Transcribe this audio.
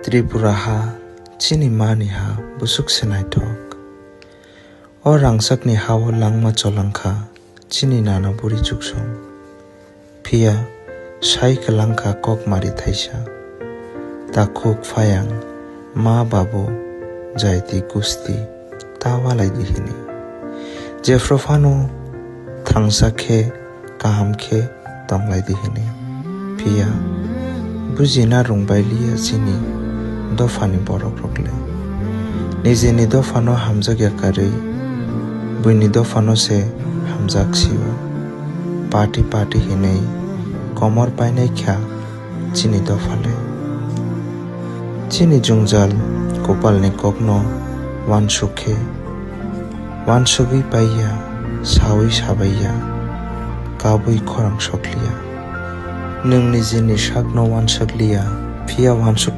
Tripura ha chini mani ha busuk senai thok. O rangsak ni hawo langma cholangkha chini nana buri chuksong. Pia sai kalangkha kok mari thaisa. Takuk fayang ma babu jaiti kusti tawalai dihini. Jefrofano thangsa khe kaham khe tonglai dihini. Pia bujina rungbai liya chini dofani borok rokle. Nijeni dofano hamjagya karui buini dofano se hamjak siyo. Party hinei komor painai kha chini dofale. Chini jungjal kopal ni kokno wansukhe wansugui paiya sawi sabaiya kabui khorang sokliya. Nung nijini sakno wansakliya pia wansuk